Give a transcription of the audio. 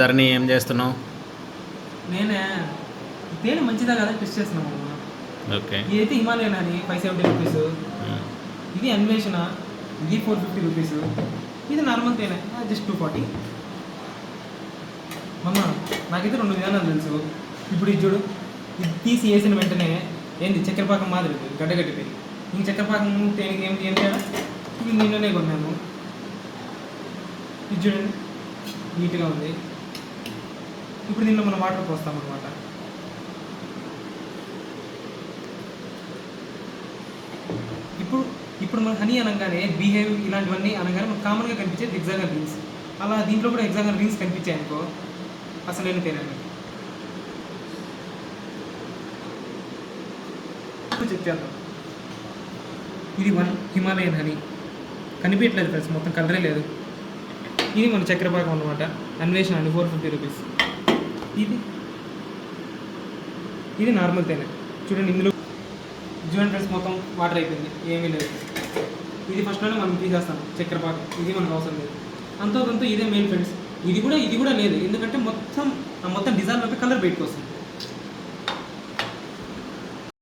ధరణి ఏం చేస్తున్నావు? నేనే తేనె మంచిదా కదా టెస్ట్ చేస్తున్నాము. ఓకే. ఇదైతే హిమాలయన్ అని 570 రూపీస్, ఇది అన్వేషణ ఇది 450 రూపీస్, ఇది నార్మల్ తేనె జస్ట్ 240. మమ్మ నాకైతే 2 విధానాలు తెలుసు. ఇప్పుడు ఇది చూడు, ఇది తీసి వేసిన వెంటనే ఏంది చక్కెరపాకం మాదిరి గడ్డగట్టిపోయి ఇంక చక్కెరపాకం తేనెకి ఏం తేడా? ఇది నిన్ననే కొన్నాను. ఇది చూడండి నీట్గా ఉంది. ఇప్పుడు దీనిలో మనం వాటర్ పోస్తాం అనమాట. ఇప్పుడు మన హనీ అనగానే బిహేవ్ ఇలాంటివన్నీ అనగానే మనకు కామన్గా కనిపించేది హెక్సాగన్ రింగ్స్. అలా దీంట్లో కూడా హెక్సాగన్ రింగ్స్ కనిపించాయి అనుకో, అసలు నేను తేనండి. చెక్ చేద్దాం. ఇది 1 హిమాలయన్ హనీ, కనిపించట్లేదు ఫ్రెండ్స్, మొత్తం కలరే లేదు. ఇది మన చక్కెరపాకం అనమాట, అన్వేషణ అండి 450 రూపీస్. ఇది నార్మల్ తేనె. చూడండి ఇందులో చూడండి ఫ్రెండ్స్, మొత్తం వాటర్ అయిపోయింది, ఏమీ లేదు. ఇది ఫస్ట్లోనే మనం తీసేస్తాం చక్కెరపాకం, ఇది మనకు అవసరం లేదు. అంతో ఇదే మెయిన్ ఫ్రెండ్స్. ఇది కూడా లేదు, ఎందుకంటే మొత్తం డిజైన్ కలర్ బయటకు వస్తుంది.